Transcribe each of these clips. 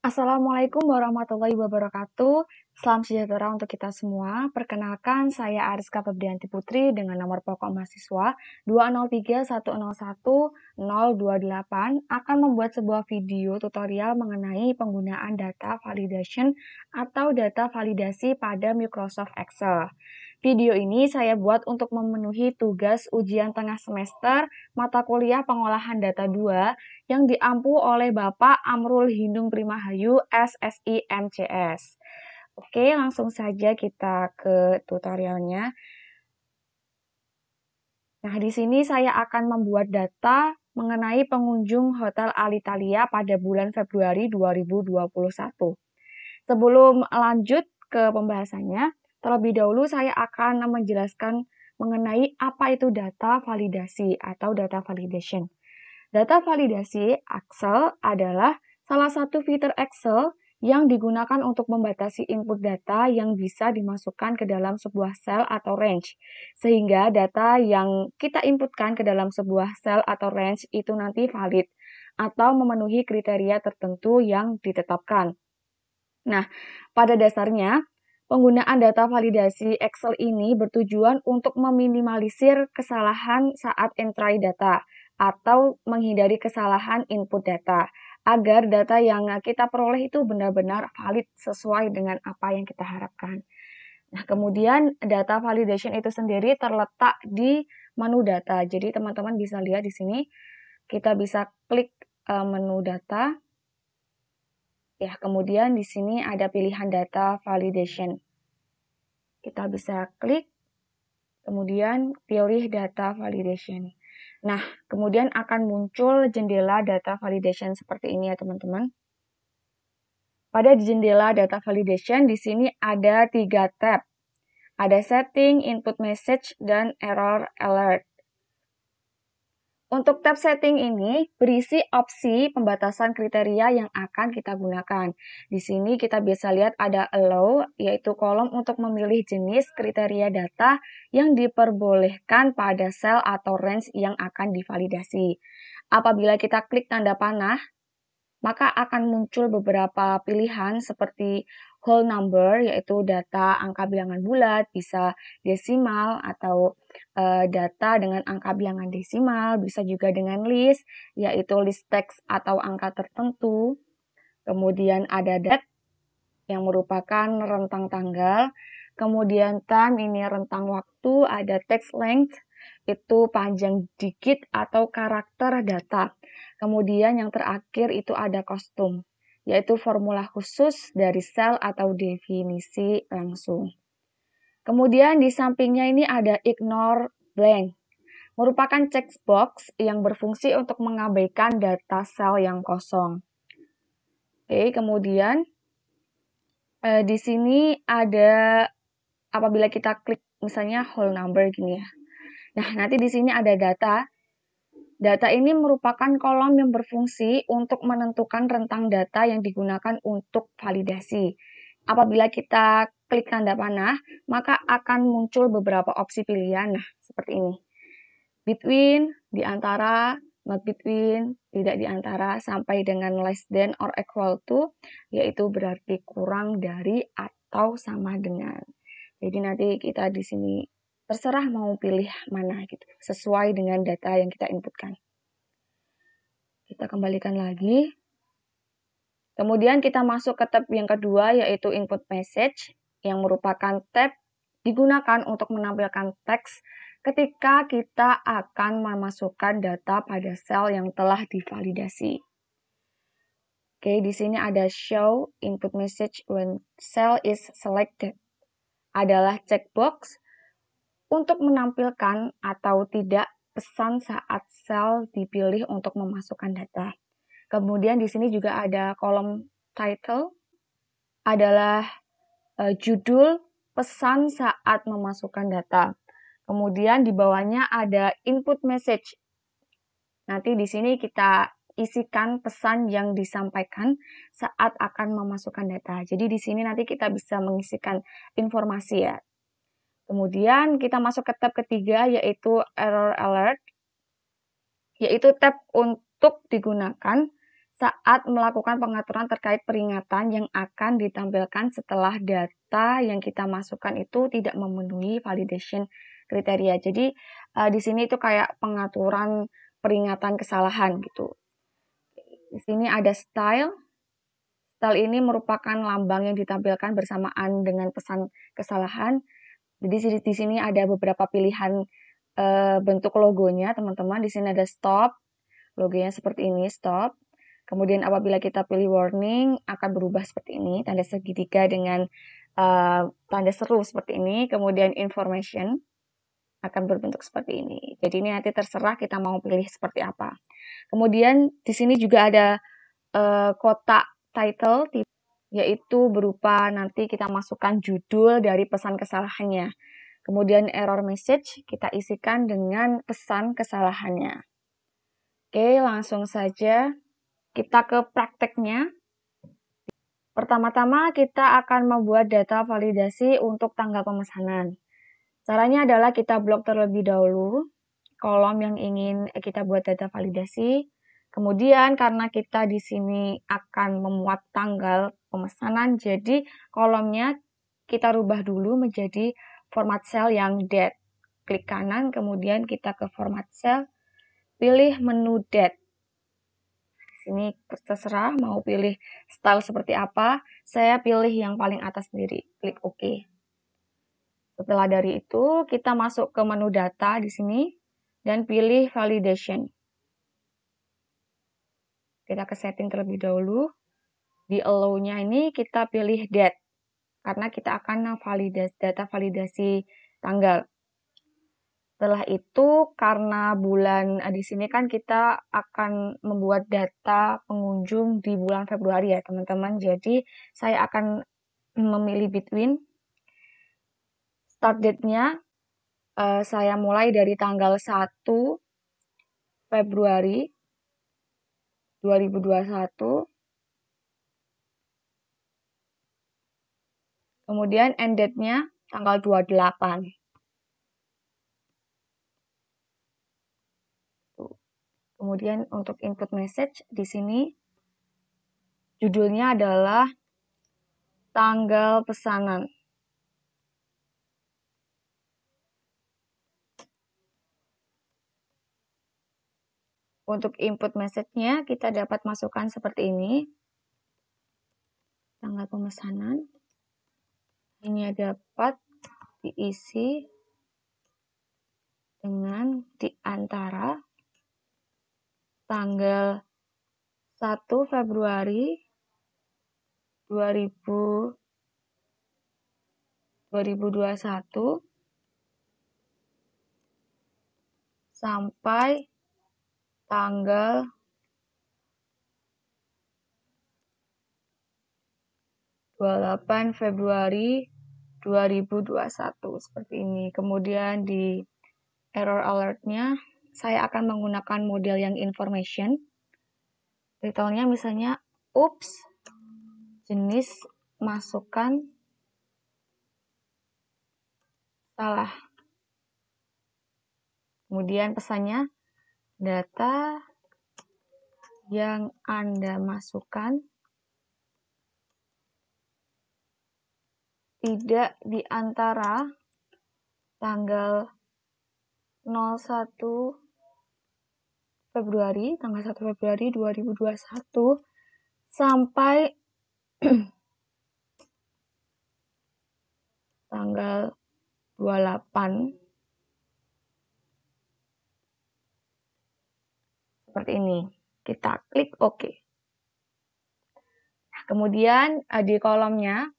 Assalamualaikum warahmatullahi wabarakatuh. Salam sejahtera untuk kita semua. Perkenalkan, saya Ariska Febrianti Putri dengan nomor pokok mahasiswa 203.101.028 akan membuat sebuah video tutorial mengenai penggunaan data validation atau data validasi pada Microsoft Excel. Video ini saya buat untuk memenuhi tugas ujian tengah semester mata kuliah pengolahan data 2 yang diampu oleh Bapak Amrul Hindung Primahayu, SSI MCS. Oke, langsung saja kita ke tutorialnya. Nah, di sini saya akan membuat data mengenai pengunjung Hotel Alitalia pada bulan Februari 2021. Sebelum lanjut ke pembahasannya, terlebih dahulu saya akan menjelaskan mengenai apa itu data validasi atau data validation. Data validasi Excel adalah salah satu fitur Excel yang digunakan untuk membatasi input data yang bisa dimasukkan ke dalam sebuah sel atau range. Sehingga data yang kita inputkan ke dalam sebuah sel atau range itu nanti valid atau memenuhi kriteria tertentu yang ditetapkan. Nah, pada dasarnya, penggunaan data validasi Excel ini bertujuan untuk meminimalisir kesalahan saat entry data atau menghindari kesalahan input data, agar data yang kita peroleh itu benar-benar valid sesuai dengan apa yang kita harapkan. Nah, kemudian data validation itu sendiri terletak di menu data. Jadi, teman-teman bisa lihat di sini, kita bisa klik menu data. Ya, kemudian di sini ada pilihan data validation. Kita bisa klik, kemudian pilih data validation. Nah, kemudian akan muncul jendela data validation seperti ini ya teman-teman. Pada jendela data validation, di sini ada 3 tab. Ada setting, input message, dan error alert. Untuk tab setting ini berisi opsi pembatasan kriteria yang akan kita gunakan. Di sini kita bisa lihat ada allow, yaitu kolom untuk memilih jenis kriteria data yang diperbolehkan pada sel atau range yang akan divalidasi. Apabila kita klik tanda panah, maka akan muncul beberapa pilihan seperti whole number, yaitu data angka bilangan bulat, bisa desimal atau data dengan angka bilangan desimal, bisa juga dengan list, yaitu list text atau angka tertentu. Kemudian ada date yang merupakan rentang tanggal. Kemudian time ini rentang waktu, ada text length, itu panjang digit atau karakter data. Kemudian yang terakhir itu ada kostum, yaitu formula khusus dari sel atau definisi langsung. Kemudian di sampingnya ini ada ignore blank, merupakan checkbox yang berfungsi untuk mengabaikan data sel yang kosong. Oke, kemudian di sini ada apabila kita klik misalnya whole number gini ya. Nah, nanti di sini ada data. Data ini merupakan kolom yang berfungsi untuk menentukan rentang data yang digunakan untuk validasi. Apabila kita klik tanda panah, maka akan muncul beberapa opsi pilihan. Nah, seperti ini. Between, di antara, not between, tidak di antara, sampai dengan less than or equal to, yaitu berarti kurang dari atau sama dengan. Jadi nanti kita di sini terserah mau pilih mana gitu, sesuai dengan data yang kita inputkan. Kita kembalikan lagi. Kemudian kita masuk ke tab yang kedua, yaitu input message, yang merupakan tab digunakan untuk menampilkan teks ketika kita akan memasukkan data pada sel yang telah divalidasi. Oke, di sini ada show input message when cell is selected. Adalah checkbox untuk menampilkan atau tidak pesan saat sel dipilih untuk memasukkan data. Kemudian di sini juga ada kolom title, adalah judul pesan saat memasukkan data. Kemudian di bawahnya ada input message. Nanti di sini kita isikan pesan yang disampaikan saat akan memasukkan data. Jadi di sini nanti kita bisa mengisikan informasi ya. Kemudian kita masuk ke tab ketiga, yaitu error alert, yaitu tab untuk digunakan saat melakukan pengaturan terkait peringatan yang akan ditampilkan setelah data yang kita masukkan itu tidak memenuhi validation kriteria. Jadi di sini itu kayak pengaturan peringatan kesalahan gitu. Di sini ada style. Style ini merupakan lambang yang ditampilkan bersamaan dengan pesan kesalahan. Jadi di sini ada beberapa pilihan bentuk logonya, teman-teman. Di sini ada stop, logonya seperti ini, stop. Kemudian apabila kita pilih warning, akan berubah seperti ini, tanda segitiga dengan tanda seru seperti ini. Kemudian information akan berbentuk seperti ini. Jadi ini nanti terserah kita mau pilih seperti apa. Kemudian di sini juga ada kotak title, yaitu berupa nanti kita masukkan judul dari pesan kesalahannya. Kemudian error message kita isikan dengan pesan kesalahannya. Oke, langsung saja kita ke prakteknya. Pertama-tama kita akan membuat data validasi untuk tanggal pemesanan. Caranya adalah kita blok terlebih dahulu kolom yang ingin kita buat data validasi. Kemudian karena kita di sini akan memuat tanggal pemesanan, jadi kolomnya kita rubah dulu menjadi format cell yang date. Klik kanan, kemudian kita ke format cell, pilih menu date. Ini terserah mau pilih style seperti apa. Saya pilih yang paling atas sendiri. Klik OK. Setelah dari itu, kita masuk ke menu data di sini dan pilih validation. Kita ke setting terlebih dahulu. Di allow-nya ini kita pilih date karena kita akan data validasi tanggal. Setelah itu, karena bulan di sini kan kita akan membuat data pengunjung di bulan Februari ya, teman-teman. Jadi, saya akan memilih between. Start date-nya, saya mulai dari tanggal 1 Februari 2021. Kemudian end date-nya tanggal 28. Kemudian untuk input message di sini judulnya adalah tanggal pesanan. Untuk input message-nya kita dapat masukkan seperti ini. Tanggal pemesanan. Ini dapat diisi dengan di antara tanggal 1 Februari 2021 sampai tanggal 28 Februari 2021 seperti ini. Kemudian di error alert-nya saya akan menggunakan model yang information. Title-nya misalnya oops, jenis masukan salah. Kemudian pesannya, data yang Anda masukkan tidak di antara tanggal 1 Februari 2021 sampai tanggal 28 seperti ini. Kita klik OK. Nah, kemudian di kolomnya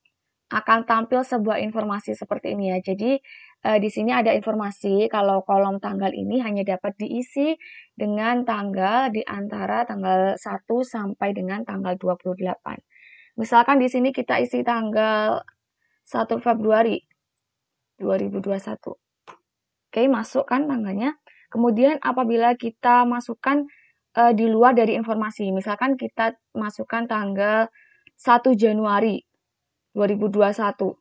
akan tampil sebuah informasi seperti ini ya. Jadi di sini ada informasi kalau kolom tanggal ini hanya dapat diisi dengan tanggal di antara tanggal 1 sampai dengan tanggal 28. Misalkan di sini kita isi tanggal 1 Februari 2021. Oke, masuk kan tanggalnya. Kemudian apabila kita masukkan di luar dari informasi, misalkan kita masukkan tanggal 1 Januari 2021.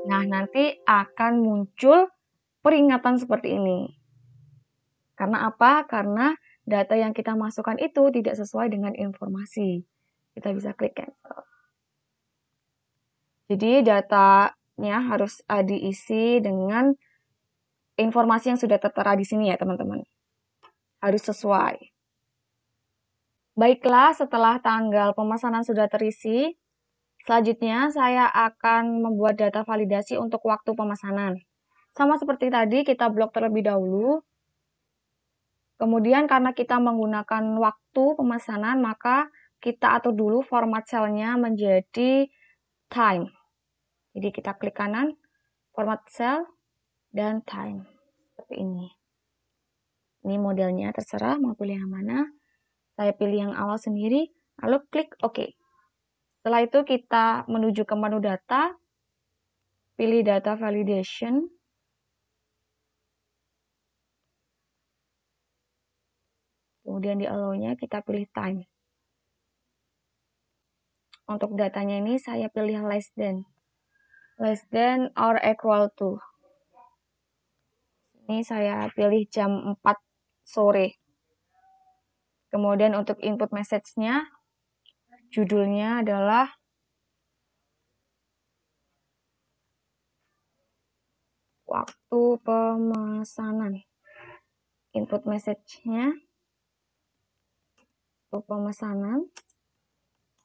Nah, nanti akan muncul peringatan seperti ini. Karena apa? Karena data yang kita masukkan itu tidak sesuai dengan informasi. Kita bisa klik cancel. Jadi datanya harus diisi dengan informasi yang sudah tertera di sini ya teman-teman. Harus sesuai. Baiklah, setelah tanggal pemesanan sudah terisi, selanjutnya saya akan membuat data validasi untuk waktu pemesanan. Sama seperti tadi, kita blok terlebih dahulu. Kemudian karena kita menggunakan waktu pemesanan, maka kita atur dulu format selnya menjadi time. Jadi kita klik kanan, format cell, dan time. Seperti ini. Ini modelnya, terserah mau pilih yang mana. Saya pilih yang awal sendiri, lalu klik OK. Setelah itu kita menuju ke menu data, pilih data validation. Kemudian di allow-nya kita pilih time. Untuk datanya ini saya pilih less than or equal to. Ini saya pilih jam 4 sore. Kemudian untuk input message-nya, judulnya adalah waktu pemesanan. Input message-nya, waktu pemesanan,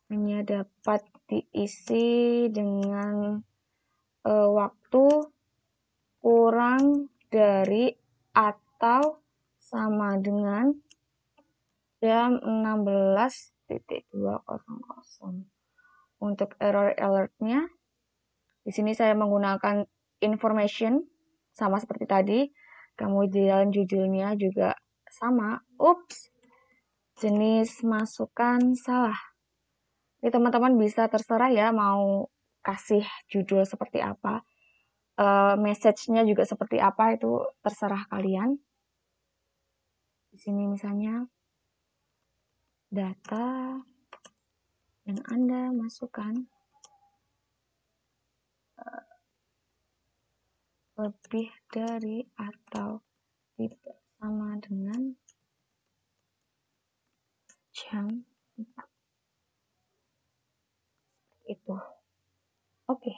hanya dapat diisi dengan waktu kurang dari atau sama dengan jam 16.200. Untuk error alert-nya, di sini saya menggunakan information, sama seperti tadi. Kemudian judulnya juga sama. Ups, jenis masukan salah. Jadi teman-teman bisa terserah ya mau kasih judul seperti apa. Message-nya juga seperti apa, itu terserah kalian. Di sini misalnya data yang Anda masukkan lebih dari atau tidak sama dengan jam 4. Itu. Oke.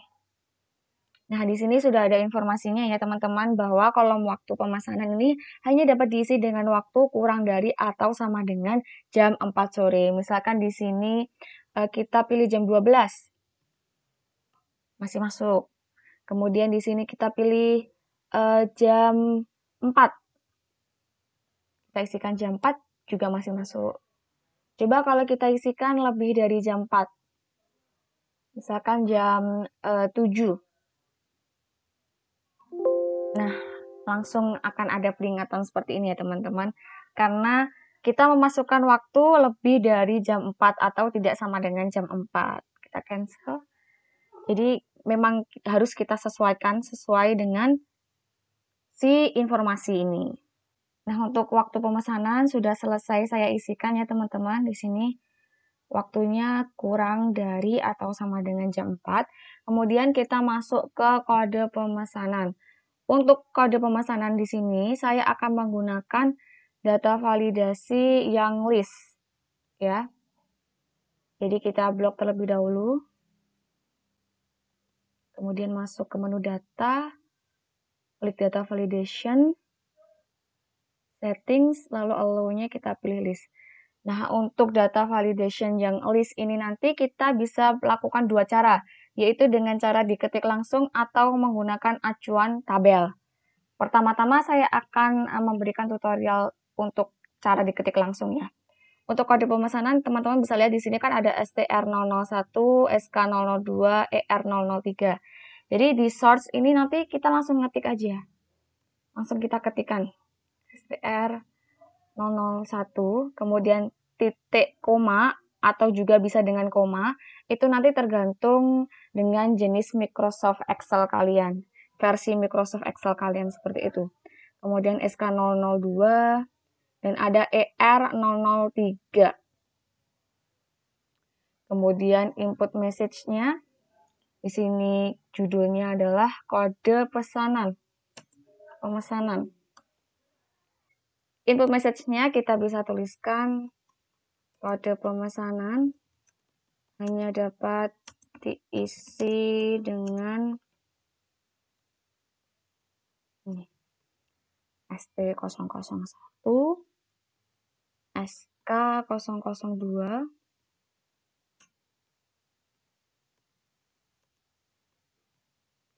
Nah, di sini sudah ada informasinya ya teman-teman bahwa kolom waktu pemesanan ini hanya dapat diisi dengan waktu kurang dari atau sama dengan jam 4 sore. Misalkan di sini kita pilih jam 12. Masih masuk. Kemudian di sini kita pilih jam 4. Kita isikan jam 4 juga masih masuk. Coba kalau kita isikan lebih dari jam 4. Misalkan jam 7. Nah, langsung akan ada peringatan seperti ini ya teman-teman. Karena kita memasukkan waktu lebih dari jam 4 atau tidak sama dengan jam 4. Kita cancel. Jadi memang harus kita sesuaikan sesuai dengan si informasi ini. Nah, untuk waktu pemesanan sudah selesai saya isikan ya teman-teman. Di sini waktunya kurang dari atau sama dengan jam 4. Kemudian kita masuk ke kode pemesanan. Untuk kode pemesanan di sini saya akan menggunakan data validasi yang list ya. Jadi kita blok terlebih dahulu. Kemudian masuk ke menu data, klik data validation, settings, lalu allow-nya kita pilih list. Nah, untuk data validation yang list ini nanti kita bisa lakukan dua cara, yaitu dengan cara diketik langsung atau menggunakan acuan tabel. Pertama-tama saya akan memberikan tutorial untuk cara diketik langsung ya. Untuk kode pemesanan, teman-teman bisa lihat di sini kan ada STR001, SK002, ER003. Jadi di source ini nanti kita langsung ngetik aja. Langsung kita ketikkan STR001, kemudian titik koma atau juga bisa dengan koma. Itu nanti tergantung dengan jenis Microsoft Excel kalian. Versi Microsoft Excel kalian seperti itu. Kemudian SK002 dan ada ER003. Kemudian input message-nya di sini judulnya adalah kode pemesanan. input message-nya kita bisa tuliskan kode pemesanan hanya dapat diisi dengan ini, ST001, SK002,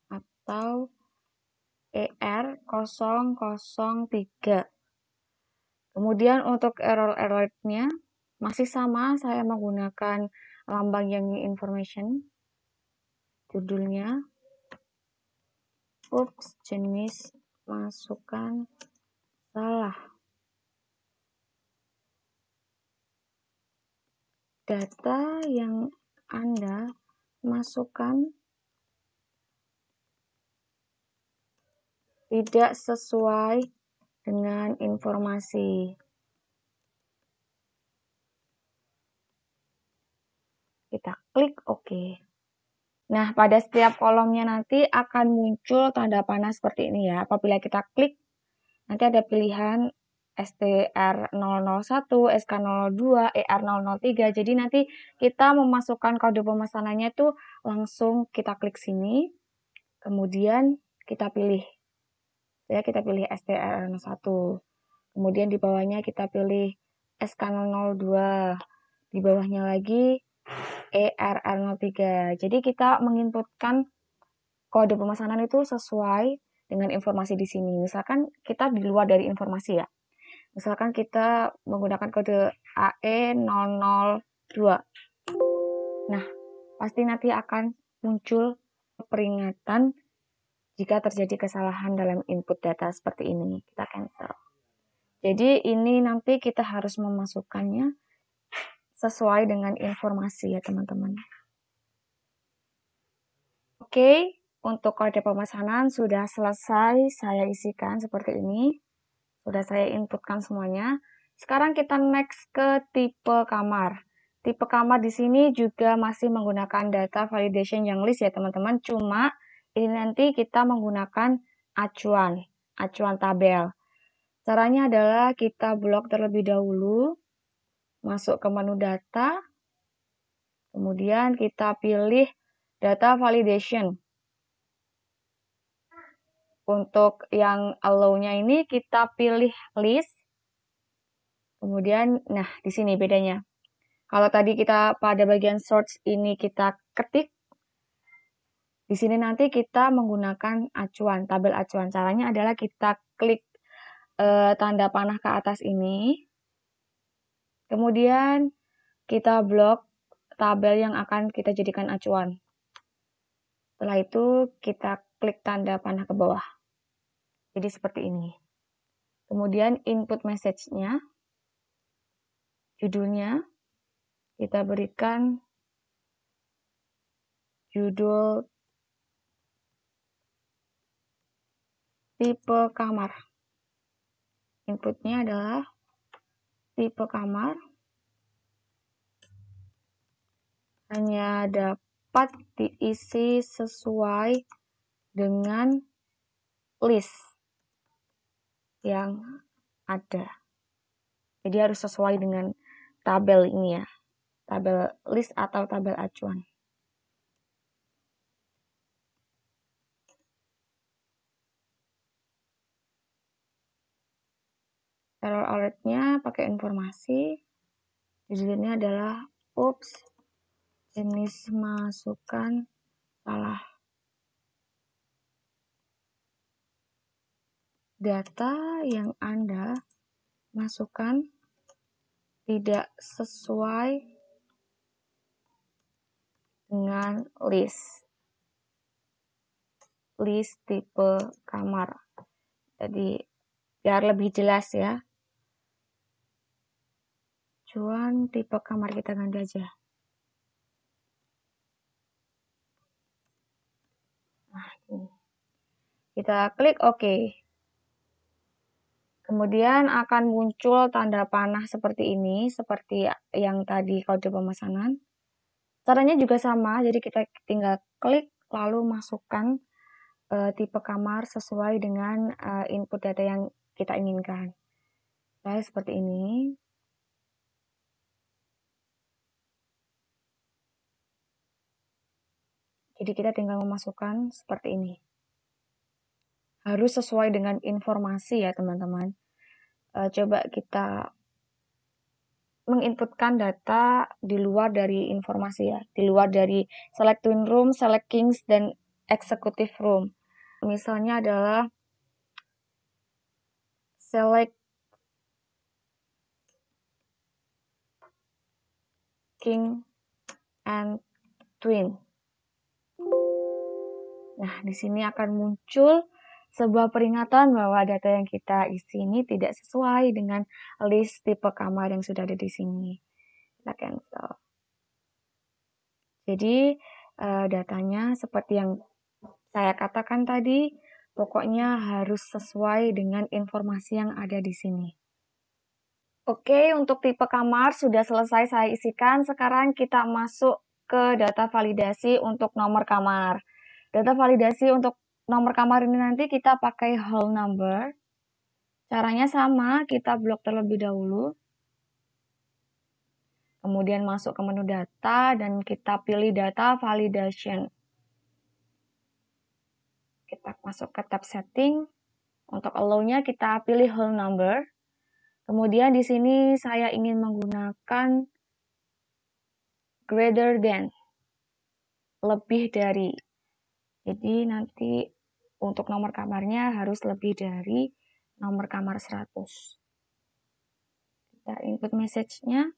atau ER003. Kemudian untuk error alert-nya masih sama, saya menggunakan lambang Yangmi Information. Judulnya, oops, jenis masukan salah. Data yang Anda masukkan tidak sesuai dengan informasi. Kita klik OK. Nah, pada setiap kolomnya nanti akan muncul tanda panah seperti ini ya. Apabila kita klik, nanti ada pilihan STR001, SK002, ER003. Jadi nanti kita memasukkan kode pemesanannya itu langsung kita klik sini. Kemudian kita pilih. Ya, kita pilih STR01. Kemudian di bawahnya kita pilih SK002. Di bawahnya lagi ERR03. Jadi kita menginputkan kode pemesanan itu sesuai dengan informasi di sini. Misalkan kita di luar dari informasi ya. Misalkan kita menggunakan kode AE002. Nah, pasti nanti akan muncul peringatan jika terjadi kesalahan dalam input data seperti ini. Kita cancel. Jadi ini nanti kita harus memasukkannya sesuai dengan informasi ya teman-teman. Oke, untuk kode pemesanan sudah selesai saya isikan seperti ini. Sudah saya inputkan semuanya. Sekarang kita next ke tipe kamar. Tipe kamar di sini juga masih menggunakan data validation yang list ya teman-teman. Cuma ini nanti kita menggunakan acuan tabel. Caranya adalah kita blok terlebih dahulu, masuk ke menu data, kemudian kita pilih data validation. Untuk yang allow-nya ini kita pilih list. Kemudian, nah di sini bedanya. Kalau tadi kita pada bagian search ini kita ketik, di sini nanti kita menggunakan acuan, tabel acuan. Caranya adalah kita klik tanda panah ke atas ini. Kemudian kita blok tabel yang akan kita jadikan acuan. Setelah itu kita klik tanda panah ke bawah. Jadi seperti ini. Kemudian input message-nya, judulnya, kita berikan judul tipe kamar. Inputnya adalah tipe kamar. Hanya dapat diisi sesuai dengan list yang ada. Jadi harus sesuai dengan tabel ini ya. Tabel list atau tabel acuan. Error alert-nya pakai informasi. Judulnya adalah oops, jenis masukan salah. Data yang Anda masukkan tidak sesuai dengan list tipe kamar. Jadi biar lebih jelas ya. Acuan tipe kamar kita ganti aja. Nah, ini. Kita klik OK. Kemudian akan muncul tanda panah seperti ini, seperti yang tadi kode pemesanan. Caranya juga sama, jadi kita tinggal klik lalu masukkan tipe kamar sesuai dengan input data yang kita inginkan. File seperti ini. Jadi kita tinggal memasukkan seperti ini. Harus sesuai dengan informasi ya teman-teman. Coba kita menginputkan data di luar dari informasi ya. Di luar dari select twin room, select kings, dan executive room. Misalnya adalah select king and twin. Nah, di sini akan muncul sebuah peringatan bahwa data yang kita isi ini tidak sesuai dengan list tipe kamar yang sudah ada di sini. Kita cancel. Jadi, datanya seperti yang saya katakan tadi, pokoknya harus sesuai dengan informasi yang ada di sini. Oke, untuk tipe kamar sudah selesai saya isikan. Sekarang kita masuk ke data validasi untuk nomor kamar. Data validasi untuk nomor kamar ini nanti kita pakai whole number. Caranya sama, kita blok terlebih dahulu. Kemudian masuk ke menu data dan kita pilih data validation. Kita masuk ke tab setting. Untuk allow-nya kita pilih whole number. Kemudian di sini saya ingin menggunakan greater than, lebih dari. Jadi nanti untuk nomor kamarnya harus lebih dari nomor kamar 100. Kita input message-nya,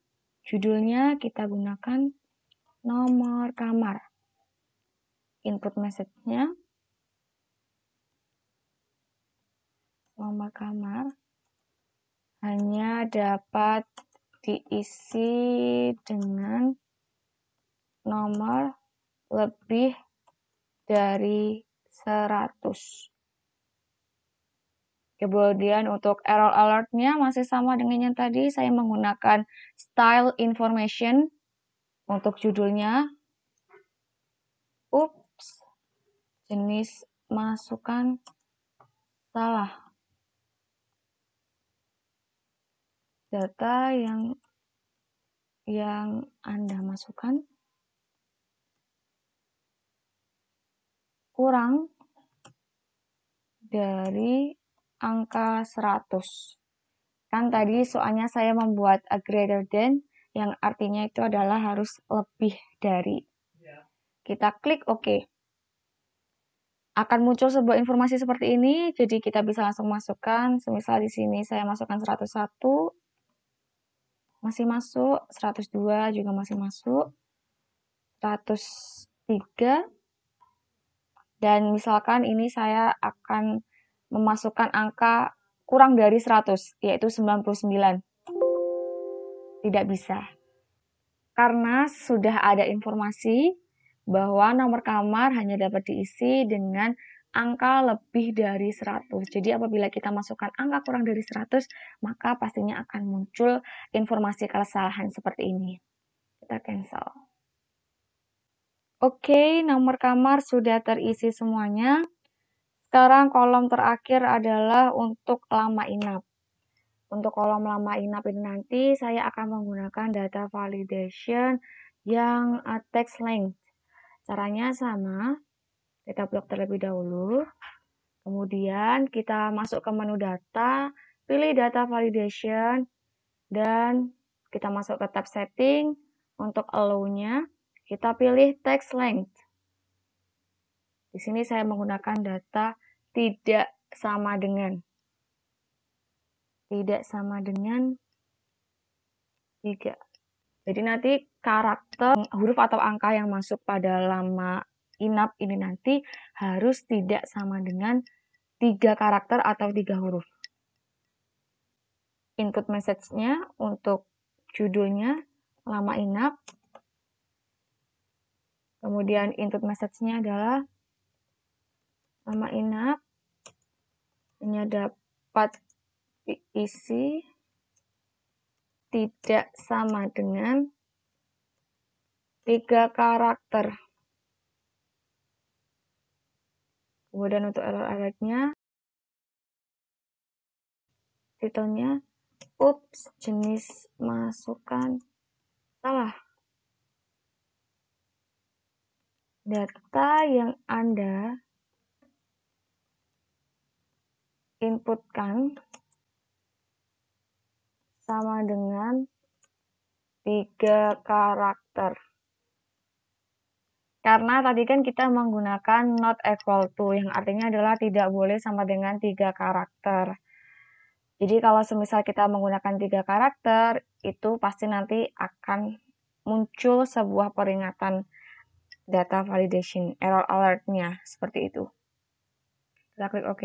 judulnya kita gunakan nomor kamar. Input message-nya, nomor kamar hanya dapat diisi dengan nomor lebih dari 100. Kemudian untuk error alert-nya masih sama dengan yang tadi, saya menggunakan style information untuk judulnya. Ups, jenis masukan salah. Data yang Anda masukkan kurang dari angka 100. Kan tadi soalnya saya membuat a greater than, yang artinya itu adalah harus lebih dari. Kita klik OK. Akan muncul sebuah informasi seperti ini, jadi kita bisa langsung masukkan. Semisal di sini saya masukkan 101, masih masuk, 102 juga masih masuk, 103, dan misalkan ini saya akan memasukkan angka kurang dari 100, yaitu 99. Tidak bisa. Karena sudah ada informasi bahwa nomor kamar hanya dapat diisi dengan angka lebih dari 100. Jadi apabila kita masukkan angka kurang dari 100, maka pastinya akan muncul informasi kesalahan seperti ini. Kita cancel. Oke, nomor kamar sudah terisi semuanya. Sekarang kolom terakhir adalah untuk lama inap. Untuk kolom lama inap ini nanti saya akan menggunakan data validation yang text length. Caranya sama, kita blok terlebih dahulu. Kemudian kita masuk ke menu data, pilih data validation, dan kita masuk ke tab setting. Untuk allow-nya, kita pilih text length. Di sini saya menggunakan data tidak sama dengan. Tidak sama dengan 3. Jadi nanti karakter, huruf atau angka yang masuk pada lama inap ini nanti harus tidak sama dengan 3 karakter atau 3 huruf. Input message-nya untuk judulnya lama inap. Kemudian input message-nya adalah lama inap hanya dapat diisi tidak sama dengan 3 karakter. Kemudian untuk error alertnya, titelnya Ups, jenis masukan salah. Data yang Anda inputkan sama dengan 3 karakter. Karena tadi kan kita menggunakan not equal to, yang artinya adalah tidak boleh sama dengan 3 karakter. Jadi kalau semisal kita menggunakan 3 karakter, itu pasti nanti akan muncul sebuah peringatan data validation, error alert-nya, seperti itu. Kita klik OK.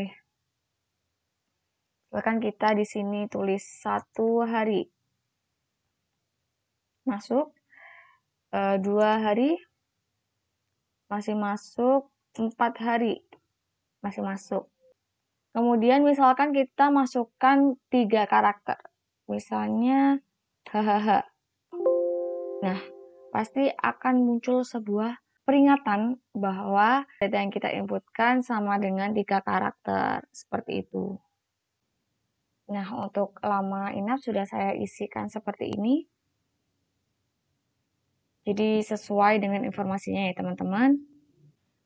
Bahkan kita di sini tulis 1 hari. Masuk. 2 hari. Masih masuk. 4 hari. Masih masuk. Kemudian misalkan kita masukkan 3 karakter. Misalnya, hahaha. Nah, pasti akan muncul sebuah peringatan bahwa data yang kita inputkan sama dengan 3 karakter. Seperti itu. Nah, untuk lama inap sudah saya isikan seperti ini. Jadi sesuai dengan informasinya ya teman-teman.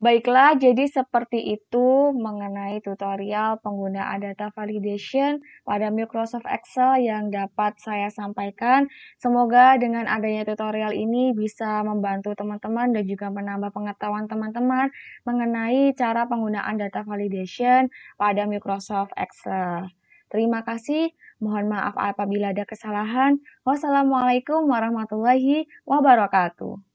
Baiklah, jadi seperti itu mengenai tutorial penggunaan data validation pada Microsoft Excel yang dapat saya sampaikan. Semoga dengan adanya tutorial ini bisa membantu teman-teman dan juga menambah pengetahuan teman-teman mengenai cara penggunaan data validation pada Microsoft Excel. Terima kasih, mohon maaf apabila ada kesalahan. Wassalamualaikum warahmatullahi wabarakatuh.